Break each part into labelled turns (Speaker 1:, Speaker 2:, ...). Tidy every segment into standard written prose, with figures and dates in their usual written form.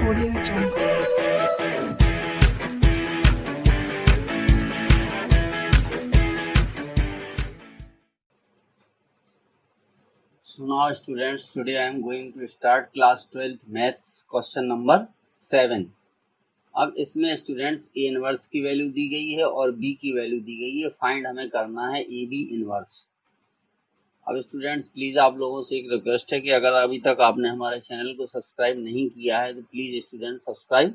Speaker 1: Audio Jungle.
Speaker 2: So now students, today I am going to start class 12th maths question number 7. अब इसमें students A inverse की value दी गई है और B की वैल्यू दी गई है। फाइंड हमें करना है ए बी इनवर्स। अब स्टूडेंट्स प्लीज आप लोगों से एक रिक्वेस्ट है कि अगर अभी तक आपने हमारे चैनल को सब्सक्राइब नहीं किया है तो प्लीज स्टूडेंट सब्सक्राइब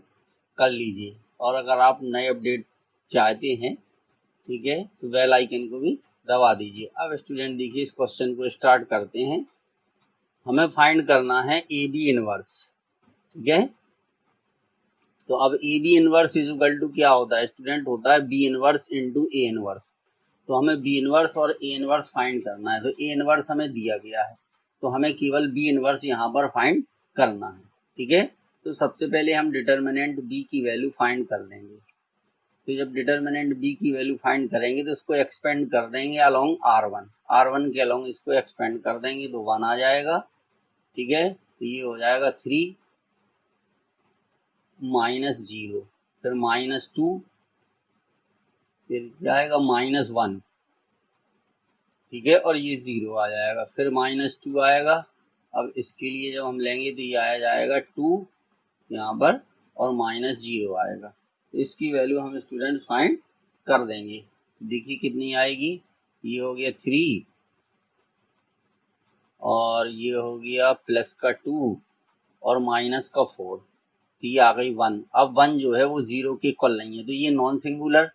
Speaker 2: कर लीजिए, और अगर आप नए अपडेट चाहते हैं, ठीक है, तो बेल आइकन को भी दबा दीजिए। अब स्टूडेंट देखिए, इस क्वेश्चन को स्टार्ट करते हैं। हमें फाइंड करना है ए बी इनवर्स, ठीक है। तो अब A B inverse is equal to क्या होता है स्टूडेंट, होता है B inverse into A inverse. तो हमें बी इनवर्स और ए इनवर्स फाइंड करना है। तो ए इनवर्स हमें दिया गया है, तो हमें केवल बी इनवर्स यहाँ पर फाइंड करना है, ठीक है। तो सबसे पहले हम डिटर्मिनेंट बी की वैल्यू फाइंड कर लेंगे। तो जब डिटर्मिनेंट बी की वैल्यू फाइंड करेंगे तो इसको एक्सपेंड कर देंगे अलोंग R1 के अलोंग इसको एक्सपेंड कर देंगे तो 1 आ जाएगा, ठीक है। तो ये हो जाएगा 3 माइनस 0, फिर -2, फिर जाएगा -1, ठीक है, और ये 0 आ जाएगा, फिर -2 आएगा। अब इसके लिए जब हम लेंगे तो ये आया जाएगा 2 यहाँ पर और -0 आएगा। तो इसकी वैल्यू हम स्टूडेंट फाइंड कर देंगे। देखिए कितनी आएगी, ये हो गया 3 और ये हो गया प्लस का 2 और माइनस का 4, तो ये आ गई 1। अब 1 जो है वो 0 के इक्वल नहीं है, तो ये नॉन सिंगुलर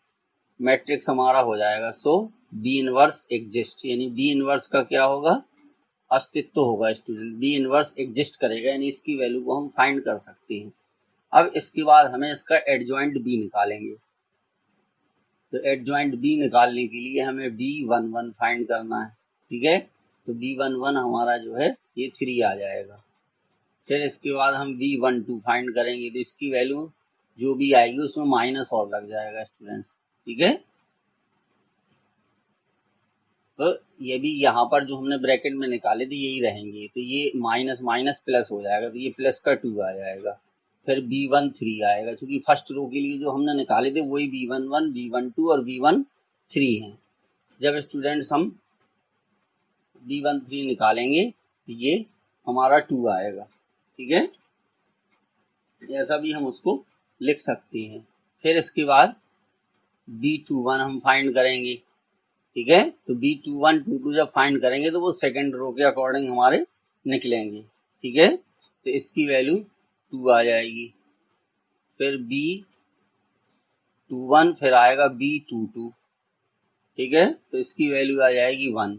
Speaker 2: मैट्रिक्स हमारा हो जाएगा। सो बी इनवर्स एग्जिस्ट, यानी बी इनवर्स का क्या होगा, अस्तित्व होगा स्टूडेंट। बी इनवर्स एग्जिस्ट करेगा, यानी इसकी वैल्यू को हम फाइंड कर सकते हैं। अब इसके बाद हमें इसका एडजॉइंट बी निकालेंगे। तो एडजॉइंट बी निकालने के लिए हमें B11 फाइंड करना है, ठीक है। तो B11 हमारा जो है ये 3 आ जाएगा। फिर इसके बाद हम B12 फाइंड करेंगे, तो इसकी वैल्यू जो भी आएगी उसमें माइनस और लग जाएगा स्टूडेंट्स, ठीक है। तो ये भी यहाँ पर जो हमने ब्रैकेट में निकाले थे यही रहेंगे, तो ये माइनस माइनस प्लस हो जाएगा, तो ये प्लस का 2 आ जाएगा। फिर B13 आएगा, क्योंकि फर्स्ट रो के लिए जो हमने निकाले थे वही B11, B12 और B13 हैं। जब स्टूडेंट्स हम B13 निकालेंगे तो ये हमारा 2 आएगा, ठीक है। ऐसा भी हम उसको लिख सकते हैं। फिर इसके बाद B21 हम फाइंड करेंगे, ठीक है। तो B21, 22 जब फाइंड करेंगे तो वो सेकंड रो के अकॉर्डिंग हमारे निकलेंगे, ठीक है। तो इसकी वैल्यू 2 आ जाएगी। फिर B21, फिर आएगा B22, ठीक है। तो इसकी वैल्यू आ जाएगी 1।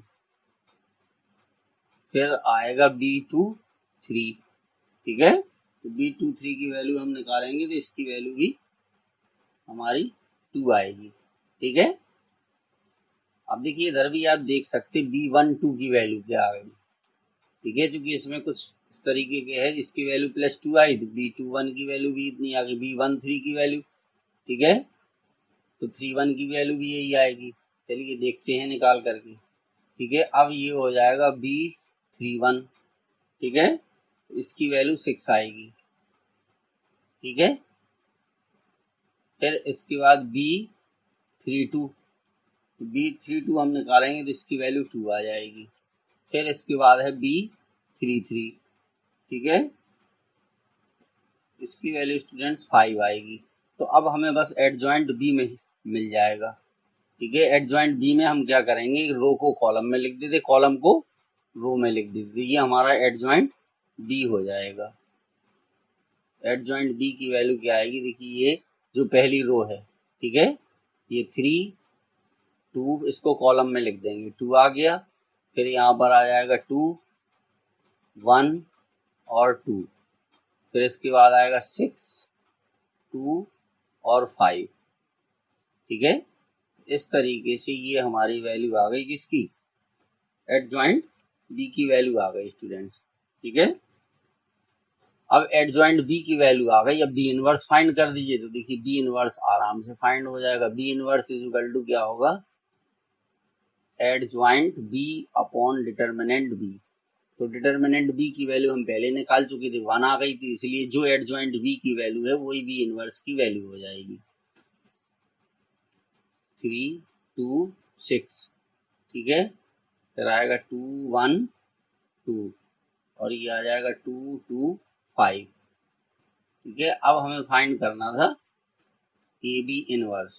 Speaker 2: फिर आएगा B23, ठीक है। तो B23 की वैल्यू हम निकालेंगे तो इसकी वैल्यू भी हमारी 2 आएगी, ठीक है। अब देखिए इधर भी आप देख सकते B12 की वैल्यू क्या आ गई, ठीक है, क्योंकि इसमें कुछ इस तरीके के है जिसकी वैल्यू +2 आई, तो B21 की वैल्यू भी इतनी आ गई। B13 की वैल्यू, ठीक है, तो 31 की वैल्यू भी यही आएगी। चलिए देखते हैं निकाल करके, ठीक है। अब ये हो जाएगा B31, ठीक है, इसकी वैल्यू 6 आएगी, ठीक है। फिर इसके बाद B32 हम निकालेंगे तो इसकी वैल्यू 2 आ जाएगी। फिर इसके बाद है B33, ठीक है, इसकी वैल्यू स्टूडेंट्स 5 आएगी। तो अब हमें बस एडजॉइंट बी में मिल जाएगा, ठीक है। एडजॉइंट बी में हम क्या करेंगे, रो को कॉलम में लिख देते, कॉलम को रो में लिख देते, ये हमारा एडजॉइंट बी हो जाएगा। एडजॉइंट बी की वैल्यू क्या आएगी, देखिए ये जो पहली रो है, ठीक है, ये 3 2, इसको कॉलम में लिख देंगे, 2 आ गया। फिर यहाँ पर आ जाएगा 2 1 और 2, फिर इसके बाद आएगा 6 2 और 5, ठीक है। इस तरीके से ये हमारी वैल्यू आ गई, किसकी, एडजॉइंट बी की वैल्यू आ गई स्टूडेंट्स, ठीक है। अब एडजॉइंट बी की वैल्यू आ गई, अब बी इनवर्स फाइंड कर दीजिए। तो देखिए बी इनवर्स आराम से फाइंड हो जाएगा। B inverse is equal to क्या होगा, adjoint B upon determinant B, तो डिटर्मिनेंट बी की वैल्यू हम पहले निकाल चुके थे, 1 आ गई थी, इसलिए जो एडजॉइंट बी की वैल्यू है वही बी इनवर्स की वैल्यू हो जाएगी 3 2 6। ठीक है, फिर आएगा 2 1 2 और ये आ जाएगा 2 2 5। ठीक है, अब हमें फाइंड करना था A B inverse.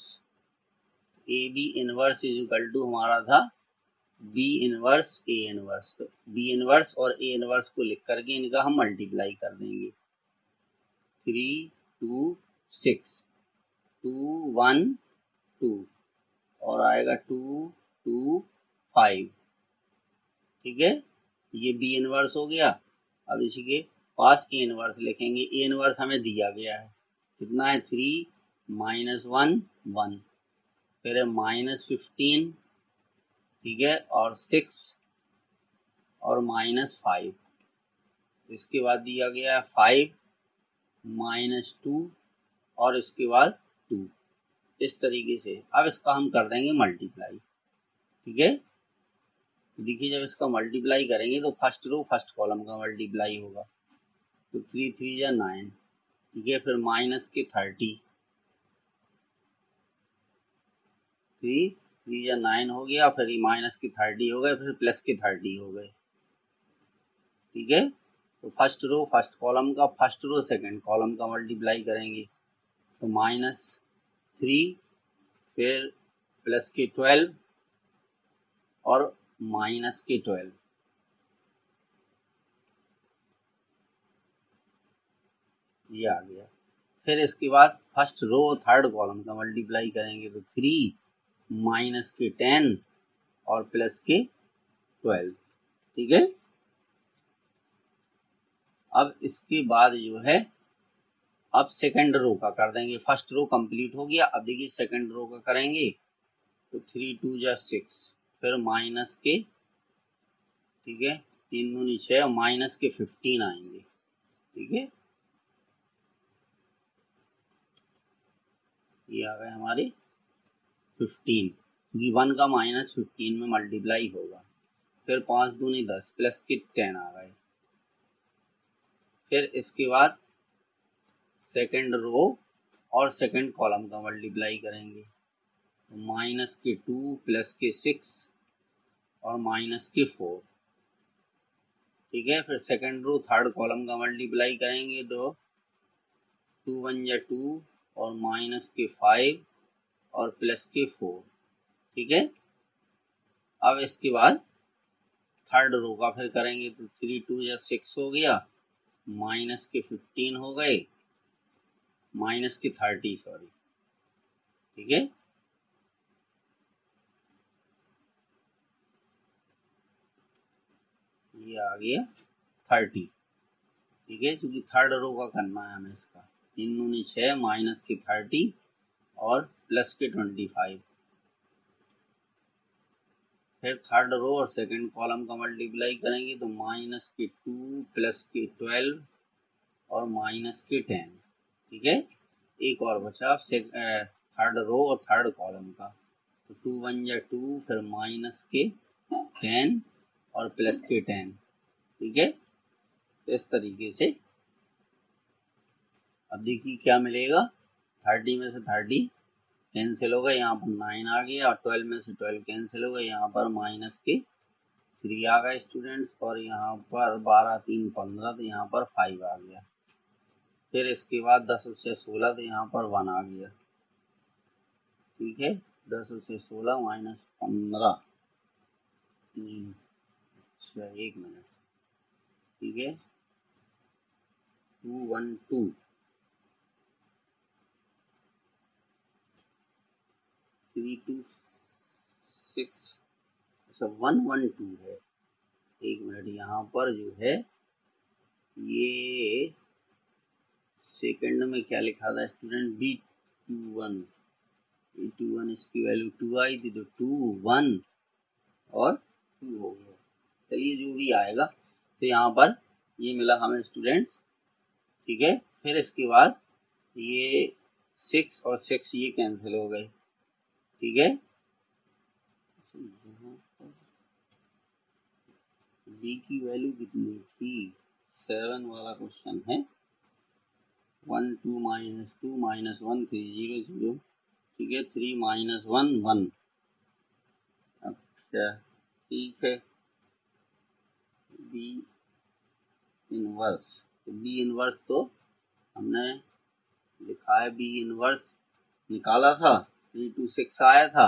Speaker 2: A B inverse is equal to हमारा था बी इनवर्स ए इनवर्स। तो बी इनवर्स और ए इनवर्स को लिख करके इनका हम मल्टीप्लाई कर देंगे 3 2 6 2 1 2 और आएगा 2 2 5। ठीक है, ये बी इनवर्स हो गया। अब इसी के पास ए इनवर्स लिखेंगे। ए इनवर्स हमें दिया गया है, कितना है 3 -1 1, फिर है -15। ठीक है, और 6 और -5। इसके बाद दिया गया है 5 -2 और इसके बाद 2। इस तरीके से अब इसका हम कर देंगे मल्टीप्लाई। ठीक है, देखिए जब इसका मल्टीप्लाई करेंगे तो फर्स्ट रो फर्स्ट कॉलम का मल्टीप्लाई होगा, तो 3 3 या 9। ठीक है, फिर माइनस के 30, 3 3 या 9 हो गया, फिर माइनस के 30 हो गए, फिर प्लस के 30 हो गए। ठीक है, तो फर्स्ट रो फर्स्ट कॉलम का, फर्स्ट रो सेकंड कॉलम का मल्टीप्लाई करेंगे, तो -3 फिर प्लस के 12 और माइनस के 12। ये आ गया। फिर इसके बाद फर्स्ट रो थर्ड कॉलम का मल्टीप्लाई करेंगे, तो 3 माइनस के 10 और प्लस के 12। ठीक है, अब इसके बाद जो है अब सेकंड रो का कर देंगे। फर्स्ट रो कंप्लीट हो गया, अब देखिए सेकंड रो का करेंगे, तो 3 2 जा 6, फिर माइनस के, ठीक है 3 दूनी 6 और माइनस के 15 आएंगे। ठीक है, ये आ गए हमारे 15, क्योंकि 1 का -15 में मल्टीप्लाई होगा। फिर 5 दूनी 10 प्लस के 10 आ गए। फिर इसके बाद सेकंड रो और सेकंड कॉलम का मल्टीप्लाई करेंगे, तो माइनस के 2 प्लस के 6 और माइनस के 4। ठीक है, फिर सेकंड रो थर्ड कॉलम का मल्टीप्लाई करेंगे, तो 2 1 या 2 और माइनस के 5 और प्लस के 4। ठीक है, अब इसके बाद थर्ड रो का फिर करेंगे, तो 3 2 या 6 हो गया, माइनस के 15 हो गए, माइनस के 30 सॉरी। ठीक है, ये आ गया 30। ठीक है, क्योंकि थर्ड रो का करना है हमें इसका। 3 दूनी 6 माइनस के 30 और प्लस के 25। फिर थर्ड रो और सेकंड कॉलम का मल्टीप्लाई करेंगे, तो माइनस के 2 प्लस के 12 और माइनस के 10। ठीक है, एक और बचा अब थर्ड रो और थर्ड कॉलम का, तो 2 1 या 2 फिर माइनस के 10 और प्लस के 10। ठीक है, तो इस तरीके से अब देखिए क्या मिलेगा। 30 में से 30 कैंसिल हो गए, यहाँ पर 9 आ गया, और 12 में से 12 कैंसिल हो गए, यहाँ पर माइनस के 3 आ गए स्टूडेंट्स, और यहाँ पर 12 3 15, तो यहाँ पर 5 आ गया। फिर इसके बाद 10 से 16, तो यहाँ पर 1 आ गया। ठीक है, 10 से 16 माइनस 15 3, अच्छा 1 मिनट। ठीक है, 2 1 2 3 2 6, अच्छा 1 1 2 है। 1 मिनट, यहाँ पर जो है ये सेकंड में क्या लिखा था स्टूडेंट, B21। B21 इसकी वैल्यू 2 आई थी, तो 2 1 और 2 हो गया। चलिए जो भी आएगा, तो यहाँ पर ये मिला हमें स्टूडेंट्स। ठीक है, फिर इसके बाद ये 6 और 6 ये कैंसिल हो गए। ठीक है, बी की वैल्यू कितनी थी, 7 वाला क्वेश्चन है। 1 2 -2 -1 3 0 0, ठीक है। 3 -1 1। अच्छा ठीक है, बी इनवर्स, तो बी इनवर्स तो हमने लिखा है, बी इनवर्स निकाला था, 3 2 6 आया था,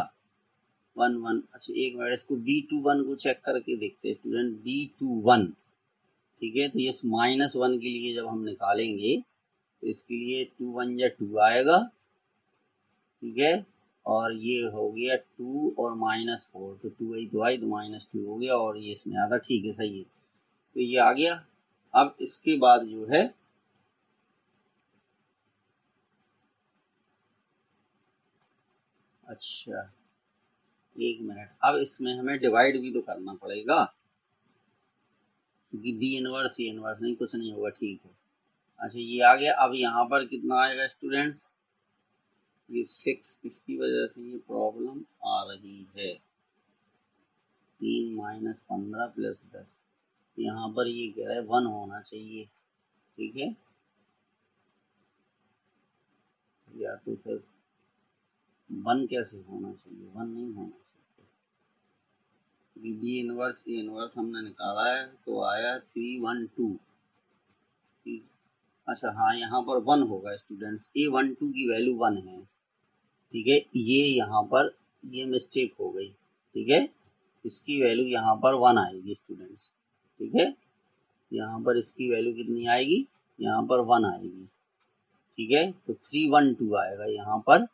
Speaker 2: 1 1। अच्छा एक मिनट, इसको B21 को चेक करके देखते हैं स्टूडेंट, B21, ठीक है। तो ये -1 के लिए जब हम निकालेंगे तो इसके लिए 2 1 या 2 आएगा, ठीक है। और ये हो गया 2 और -4, तो 2 आई 2 आई तो -2 हो गया, और ये इसमें आधा, ठीक है, सही है। तो ये आ गया। अब इसके बाद जो है अच्छा एक मिनट, अब इसमें हमें डिवाइड भी तो करना पड़ेगा, क्योंकि बी इनवर्स ए इनवर्स नहीं, कुछ नहीं होगा, ठीक है। अच्छा ये आ गया। अब यहाँ पर कितना आएगा स्टूडेंट्स, ये 6, इसकी वजह से ये प्रॉब्लम आ रही है। 3 -15 + 10, यहाँ पर ये कह रहा है 1 होना चाहिए, ठीक है। या तो फिर 1 कैसे होना चाहिए, 1 नहीं होना चाहिए, क्योंकि बी इनवर्स ए इनवर्स हमने निकाला है तो आया 3 1 2। अच्छा हाँ, यहाँ पर 1 होगा स्टूडेंट्स, A12 की वैल्यू 1 है, ठीक है। ये यहाँ पर ये मिस्टेक हो गई, ठीक है। इसकी वैल्यू यहाँ पर 1 आएगी स्टूडेंट्स, ठीक है। यहाँ पर इसकी वैल्यू कितनी आएगी, यहाँ पर 1 आएगी, ठीक है। तो 3 1 2 आएगा यहाँ पर,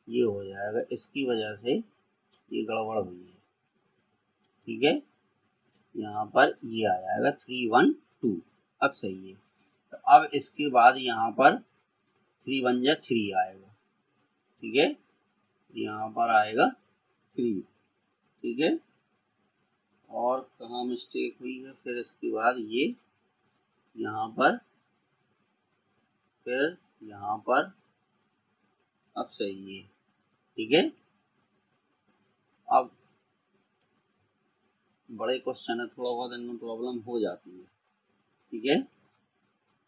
Speaker 2: ये हो जाएगा, इसकी वजह से ये गड़बड़ हुई है, ठीक है। यहाँ पर ये आ जाएगा 3 1 2, अब सही है। तो अब इसके बाद यहाँ पर 3 1 जा 3 आएगा, ठीक है। यहाँ पर आएगा 3, ठीक है। और कहाँ मिस्टेक हुई है, फिर इसके बाद ये यहाँ पर, फिर यहाँ पर, अब सही है, ठीक है। अब बड़े क्वेश्चन है, थोड़ा बहुत इनमें प्रॉब्लम हो जाती है, ठीक है।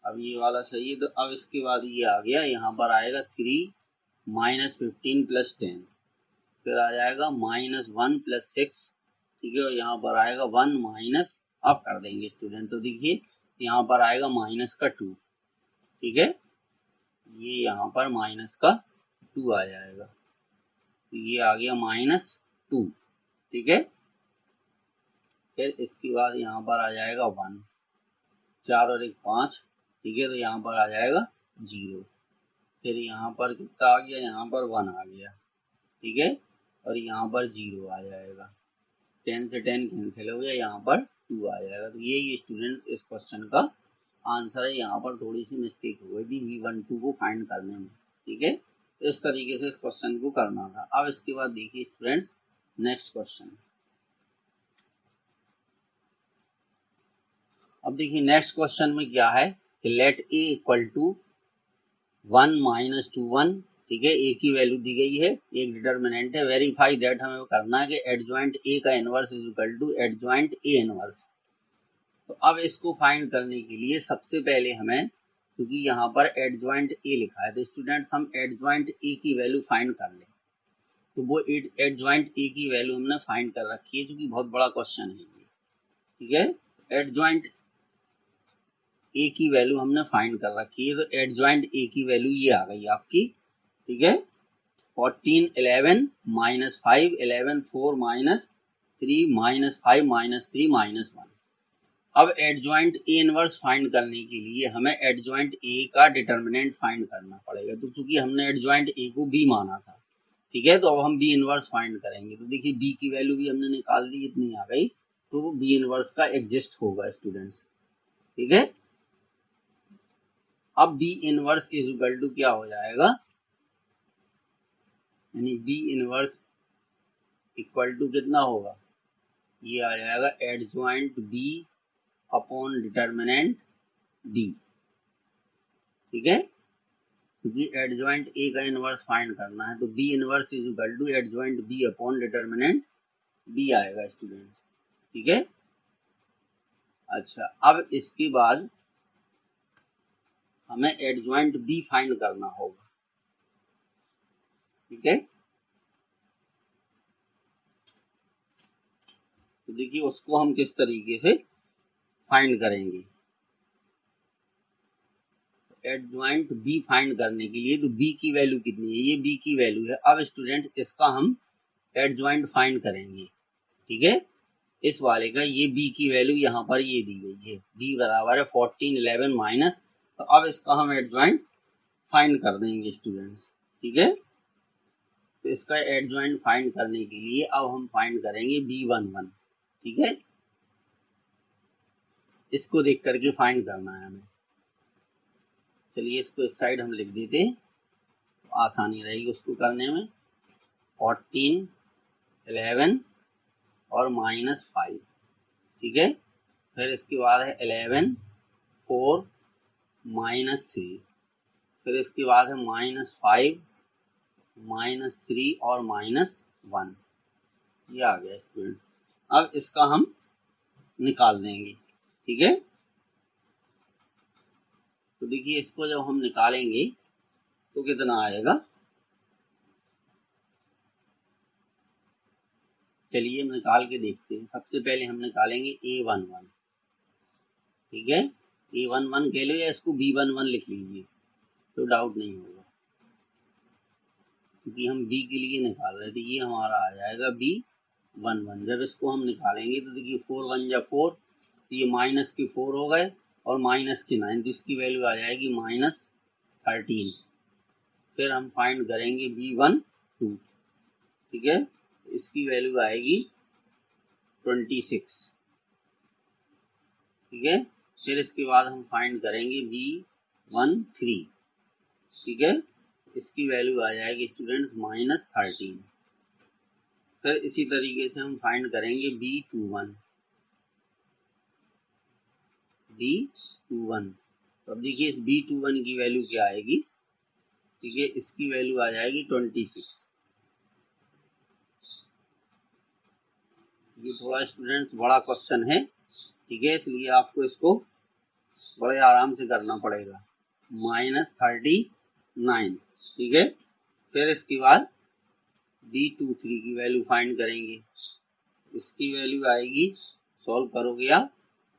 Speaker 2: अब ये वाला सही है, तो अब इसके बाद ये आ गया, यहाँ पर आएगा 3 -15 + 10, फिर आ जाएगा -1 + 6, ठीक है। और यहाँ पर आएगा 1 माइनस, अब कर देंगे स्टूडेंट, तो देखिए यहाँ पर आएगा -2, ठीक है। ये यहाँ पर -2 आ जाएगा, तो ये आ गया -2, ठीक है। फिर इसके बाद यहाँ पर आ जाएगा 1, 4 और 1 5, ठीक है। तो यहाँ पर आ जाएगा 0, फिर यहाँ पर कितना आ गया, यहाँ पर 1 आ गया, ठीक है। और यहाँ पर 0 आ जाएगा, 10 से 10 कैंसिल हो गया, यहाँ पर 2 आ जाएगा। तो यही स्टूडेंट्स इस क्वेश्चन का आंसर है। यहाँ पर थोड़ी सी मिस्टेक हो गई थी V12 को फाइंड करने में, ठीक है। इस तरीके से इस क्वेश्चन को करना था। अब इसके बाद देखिए स्टूडेंट्स नेक्स्ट क्वेश्चन। अब देखिए नेक्स्ट क्वेश्चन में क्या है कि लेट A = 1 - 2 1, ठीक है। ए की वैल्यू दी गई है, एक डिटर्मिनेंट है, वेरीफाई दैट हमें करना है कि एडजॉइंट ए का इनवर्स = एडजॉइंट ए इनवर्स। तो अब इसको फाइंड करने के लिए सबसे पहले हमें, क्योंकि यहाँ पर एडजॉइंट ए लिखा है, तो स्टूडेंट्स हम एडजॉइंट ए की वैल्यू फाइंड कर लें। तो वो एडजॉइंट ए की वैल्यू हमने फाइंड कर रखी है, क्योंकि बहुत बड़ा क्वेश्चन है ये, ठीक है। एडजॉइंट ए की वैल्यू हमने फाइंड कर रखी है, तो एडजॉइंट ए की वैल्यू ये आ गई आपकी, ठीक है। 14 11 -5 11 4 -3 -5 -3 -1। अब एडजॉइंट ए इनवर्स फाइंड करने के लिए हमें एडजॉइंट ए का डिटर्मिनेंट फाइंड करना पड़ेगा। तो चूंकि हमने एडजॉइंट ए को बी माना था, ठीक है, तो अब हम बी इनवर्स फाइंड करेंगे। तो देखिए बी की वैल्यू भी हमने निकाल दी, इतनी आ गई, तो वो बी इनवर्स का एग्जिस्ट होगा स्टूडेंट्स, ठीक है। अब बी इनवर्स = क्या हो जाएगा, यानी बी इनवर्स = कितना होगा, ये आ जाएगा adjoint B upon determinant B, ठीक है। क्योंकि एडजॉइंट ए का इनवर्स फाइंड करना है, तो B inverse = adjoint B upon determinant B आएगा स्टूडेंट्स, ठीक है। अच्छा, अब इसके बाद हमें एडजॉइंट बी फाइंड करना होगा, ठीक है। तो देखिए उसको हम किस तरीके से फाइंड करेंगे। एडजॉइंट बी फाइंड करने के लिए तो बी की वैल्यू कितनी है, ये बी की वैल्यू है। अब स्टूडेंट इसका हम एडजॉइंट फाइंड करेंगे, ठीक है। इस वाले का ये बी की वैल्यू यहाँ पर ये दी गई है, बी बराबर है 14 11 माइनस। तो अब इसका हम एडजॉइंट फाइंड कर देंगे स्टूडेंट्स, ठीक है। तो इसका एडजॉइंट फाइंड करने के लिए अब हम फाइंड करेंगे B11, ठीक है। इसको देख करके फाइंड करना है हमें। चलिए इसको इस साइड हम लिख देते हैं, तो आसानी रहेगी उसको करने में। 14 11 और -5, ठीक है। फिर इसके बाद है 11 4 -3, फिर इसके बाद है -5 -3 और -1, ये आ गया स्टूडेंट। अब इसका हम निकाल देंगे, ठीक है। तो देखिए इसको जब हम निकालेंगे तो कितना आएगा, चलिए निकाल के देखते हैं। सबसे पहले हम निकालेंगे A11, ठीक है। A11 कह लो या इसको B11 लिख लीजिए, तो डाउट नहीं होगा, क्योंकि हम बी के लिए निकाल रहे थे। ये हमारा आ जाएगा B11। जब इसको हम निकालेंगे तो देखिए 4 1 जा 4, तो ये माइनस के 4 हो गए और माइनस के 9, तो इसकी वैल्यू आ जाएगी -13। फिर हम फाइंड करेंगे B12, ठीक है। इसकी वैल्यू आएगी 26, ठीक है। फिर इसके बाद हम फाइंड करेंगे B13, ठीक है। इसकी वैल्यू आ जाएगी स्टूडेंट्स -13। फिर इसी तरीके से हम फाइंड करेंगे B21, तो अब देखिए इस B21 की वैल्यू क्या आएगी, ठीक है। इसकी वैल्यू आ जाएगी 26। ये थोड़ा स्टूडेंट्स बड़ा क्वेश्चन है, ठीक है, इसलिए आपको इसको बड़े आराम से करना पड़ेगा। -39, ठीक है। फिर इसके बाद B23 की वैल्यू फाइंड करेंगे। इसकी वैल्यू आएगी, सॉल्व करोगे आप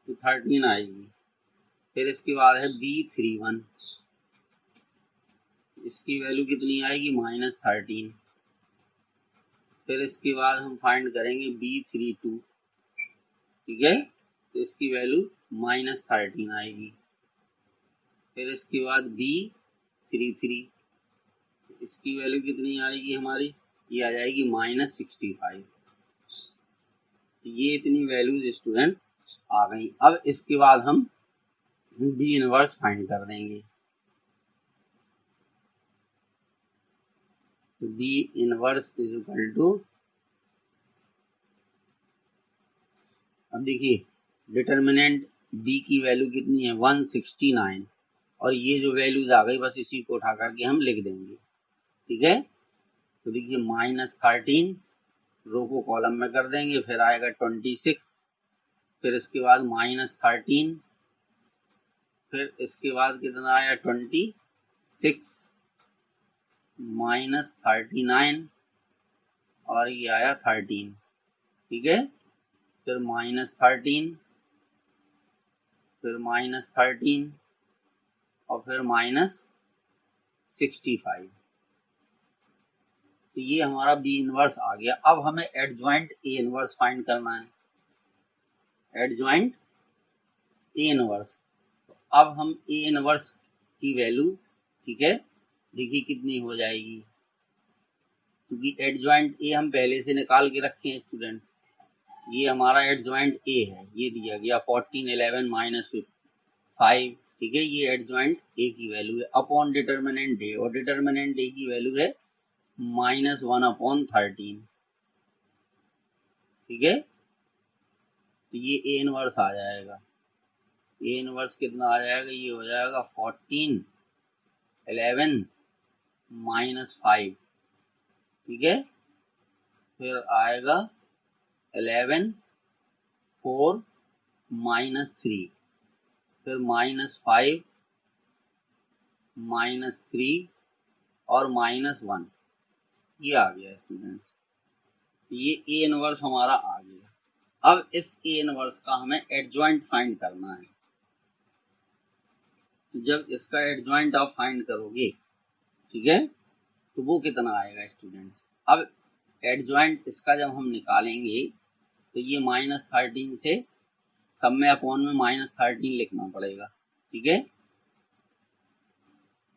Speaker 2: तो 13 आएगी। फिर इसके बाद है B31, इसकी वैल्यू कितनी आएगी, -13। फिर इसके बाद हम फाइंड करेंगे B32, ठीक है, तो इसकी वैल्यू -13 आएगी। फिर इसके बाद B33, इसकी वैल्यू कितनी आएगी हमारी, ये आ जाएगी -65। ये इतनी वैल्यूज स्टूडेंट्स आ गई। अब इसके बाद हम बी इनवर्स फाइंड कर देंगे। तो B inverse is equal to, अब देखिए डिटर्मिनेंट बी की वैल्यू कितनी है 169, और ये जो वैल्यूज आ गई बस इसी को उठा करके हम लिख देंगे, ठीक है। तो देखिए -13 रो को कॉलम में कर देंगे, फिर आएगा 26, फिर इसके बाद -13, फिर इसके बाद कितना आया 26 -39 और ये आया 13, ठीक है। फिर -13, फिर -13 और फिर -65। तो ये हमारा बी इनवर्स आ गया। अब हमें एडजॉइंट ए इनवर्स फाइंड करना है, एडजॉइंट ए इनवर्स। तो अब हम ए इनवर्स की वैल्यू, ठीक है, देखिए कितनी हो जाएगी, क्योंकि एडजॉइंट ए हम पहले से निकाल के रखे हैं स्टूडेंट्स। ये हमारा एडजॉइंट ए है, ये दिया गया 14 11 -5, ठीक है। ये एडजॉइंट ए की वैल्यू है अपॉन डिटर्मिनेंट ए, और डिटर्मिनेंट ए की वैल्यू है -1/13, ठीक है। तो ये ए इनवर्स आ जाएगा। ए इनवर्स कितना आ जाएगा, ये हो जाएगा 14 11 -5, ठीक है। फिर आएगा 11 4 -3, फिर -5, -3 और -1, ये आ गया स्टूडेंट्स। ये ए इनवर्स हमारा आ गया। अब इस ए इनवर्स का हमें एडजॉइंट फाइंड करना है। तो जब इसका एडजॉइंट आप फाइंड करोगे, ठीक है, तो वो कितना आएगा स्टूडेंट्स। अब एडजॉइंट इसका जब हम निकालेंगे तो ये -13 से सब में अपॉन में -13 लिखना पड़ेगा, ठीक है।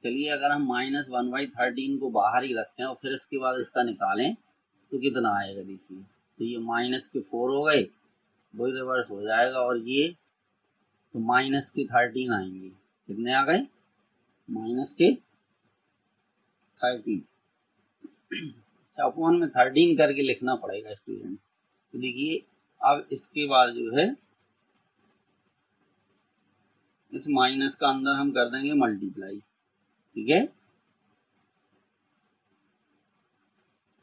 Speaker 2: चलिए अगर हम -1/13 को बाहर ही रखें और फिर इसके बाद इसका निकालें तो कितना आएगा देखिए। तो ये -4 हो गए, वही रिवर्स हो जाएगा, और ये तो -13 आएंगे। कितने आ गए? -13। अच्छा, अपॉन में 13 करके लिखना पड़ेगा स्टूडेंट। तो देखिए अब इसके बाद जो है इस माइनस का अंदर हम कर देंगे मल्टीप्लाई, ठीक है।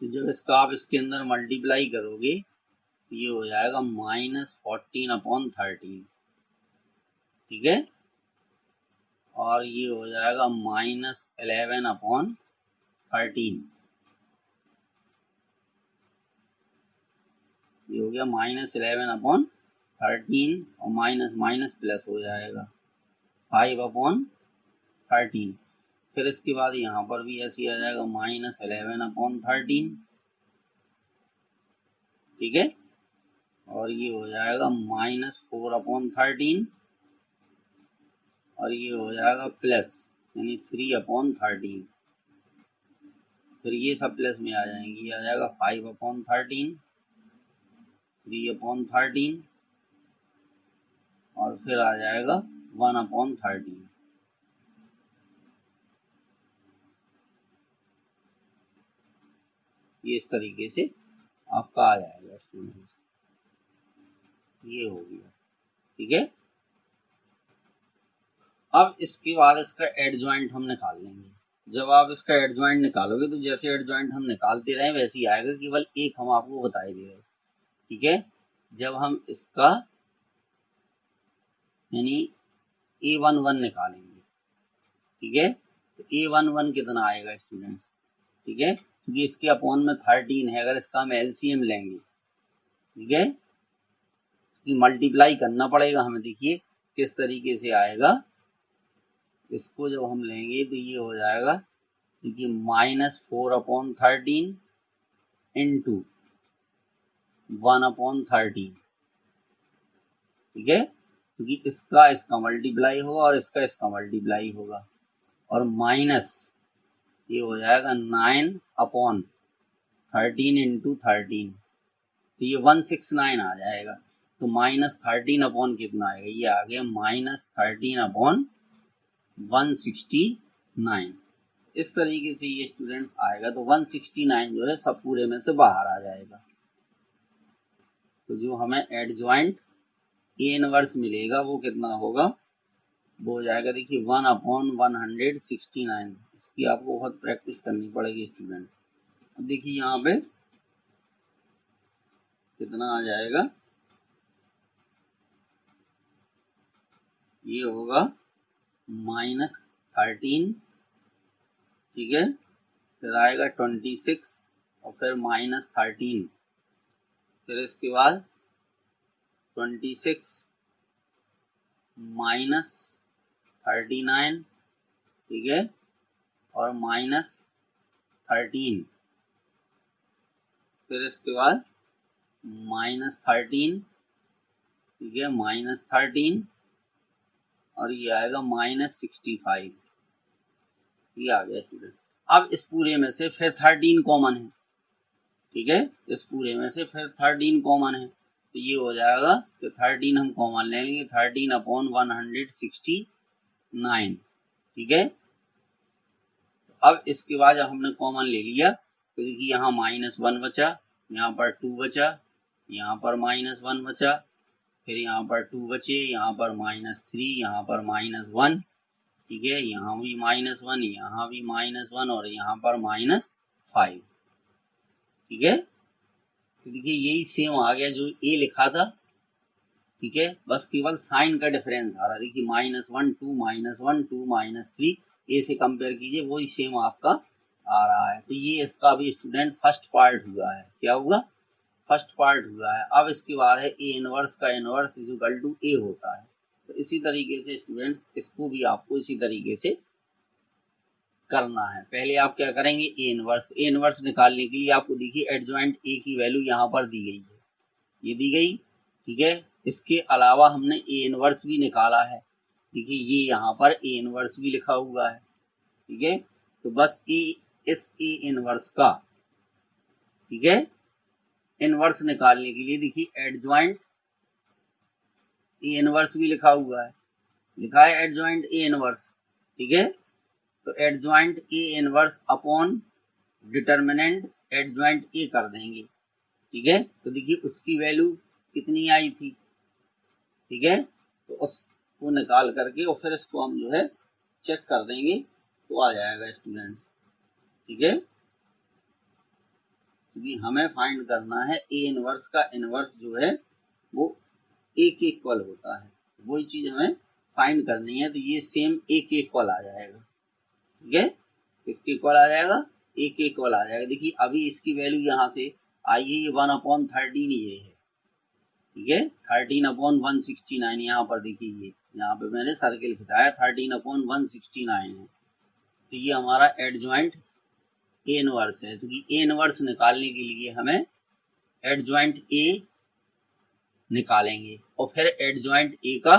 Speaker 2: तो जब इसका आप इसके अंदर मल्टीप्लाई करोगे तो ये हो जाएगा -14/13, ठीक है। और ये हो जाएगा -11/13, ये हो गया -11/13 और माइनस माइनस प्लस हो जाएगा 5/13। फिर इसके बाद यहाँ पर भी ऐसे आ जाएगा -11/13, ठीक है। और ये हो जाएगा -4/13 और ये हो जाएगा प्लस यानी 3/13। फिर ये सब प्लस में आ जाएंगे, ये आ जाएगा 5/13, 3/13 और फिर आ जाएगा 1/13। ये इस तरीके से आपका आ जाएगा स्टूडेंट्स। ये हो गया, ठीक है। अब इसके बाद इसका एडजॉइंट हम निकाल लेंगे। जब आप इसका एडजॉइंट निकालोगे तो जैसे एडजॉइंट हम निकालते रहे वैसे ही आएगा, केवल एक हम आपको बताए दे रहे, ठीक है। जब हम इसका यानी A11 निकालेंगे, ठीक है, तो A11 कितना आएगा स्टूडेंट्स, ठीक है, क्योंकि इसके अपॉन में 13 है। अगर इसका हम एलसीएम लेंगे, ठीक है, कि मल्टीप्लाई करना पड़ेगा हमें। देखिए किस तरीके से आएगा, इसको जब हम लेंगे तो ये हो जाएगा, क्योंकि -4/13 इंटू 1/13, ठीक है, क्योंकि इसका मल्टीप्लाई होगा और इसका मल्टीप्लाई होगा, और माइनस ये हो जाएगा 9/13 इंटू 13, तो ये 169 आ जाएगा। तो -13 अपॉन कितना आएगा, ये आ गया -13/169। इस तरीके से ये स्टूडेंट्स आएगा। तो 169 जो है सब पूरे में से बाहर आ जाएगा। तो जो हमें एडजॉइंट ए इनवर्स मिलेगा वो कितना होगा, वो हो जाएगा देखिए 1/169। इसकी आपको बहुत प्रैक्टिस करनी पड़ेगी स्टूडेंट। अब देखिए यहाँ पे कितना आ जाएगा, ये होगा -13, ठीक है, फिर आएगा 26 और फिर -13, फिर इसके बाद 26 -39, ठीक है, और -13, फिर इसके बाद -13, ठीक है, -13 और ये आएगा -65। ये आ गया स्टूडेंट। अब इस पूरे में से फिर 13 कॉमन है, ठीक है, इस पूरे में से फिर 13 कॉमन है, तो ये हो जाएगा कि 13 हम कॉमन लेंगे, 13/169, ठीक है। अब इसके बाद जब हमने कॉमन ले लिया तो देखिए यहाँ -1 बचा, यहाँ पर 2 बचा, यहाँ पर -1 बचा, फिर यहाँ पर 2 बचे, यहाँ पर -3, यहाँ पर -1, ठीक है, यहाँ भी -1, यहाँ भी -1 और यहाँ पर -5, ठीक है। तो देखिए यही सेम आ गया जो ए लिखा था, ठीक है, बस केवल साइन का डिफरेंस आ रहा है। देखिए -1 2 -1 2 -3 ए से कंपेयर कीजिए, वही सेम आपका आ रहा है। तो ये इसका भी स्टूडेंट फर्स्ट पार्ट हुआ है। क्या हुआ? फर्स्ट पार्ट हुआ है। अब इसके बाद है ए इनवर्स का इनवर्स इज इक्वल टू ए होता है। तो इसी तरीके से स्टूडेंट इसको भी आपको इसी तरीके से करना है। पहले आप क्या करेंगे, ए इनवर्स निकालने के लिए आपको देखिए एडजॉइंट ए की वैल्यू यहाँ पर दी गई है, ये दी गई, ठीक है। इसके अलावा हमने ए इनवर्स भी निकाला है। देखिए ये यहाँ पर ए इनवर्स भी लिखा हुआ है, ठीक है। तो बस इस ए इनवर्स का, ठीक है, इनवर्स निकालने के लिए देखिए एडजॉइंट ए इनवर्स भी लिखा हुआ है, लिखा है एडजॉइंट ए इनवर्स, ठीक है। तो adjoint A inverse upon determinant adjoint A कर देंगे, ठीक है। तो देखिए उसकी वैल्यू कितनी आई थी, ठीक है। तो उसको निकाल करके और फिर इसको हम जो है चेक कर देंगे तो आ जाएगा स्टूडेंट्स, ठीक है। क्योंकि हमें फाइंड करना है ए इनवर्स का इनवर्स जो है वो ए के इक्वल होता है, वही चीज हमें फाइंड करनी है। तो ये सेम ए के इक्वल आ जाएगा, ठीक है। किसके इक्वल आ जाएगा? ए के इक्वल आ जाएगा। देखिए अभी इसकी वैल्यू यहाँ से आई है, ये 1/13 ये है, ठीक है। 13/169 यहाँ पर देखिए, ये यहाँ पे मैंने सर्किल खिंचाया, 13/169 है। तो ये हमारा एडजॉइंट ए इनवर्स है। तो ए इनवर्स निकालने के लिए हमें एडजॉइंट ए निकालेंगे और फिर एडजॉइंट ए का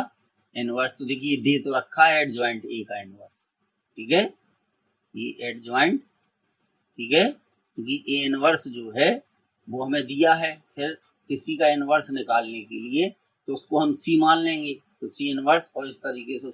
Speaker 2: इनवर्स। तो देखिए दे तो रखा है एडजॉइंट ए का इनवर्स, ठीक है, ये एडजॉइंट, ठीक है। क्योंकि ए इनवर्स जो है वो हमें दिया है, फिर किसी का इनवर्स निकालने के लिए तो उसको हम सी मान लेंगे, तो सी इनवर्स, और इस तरीके से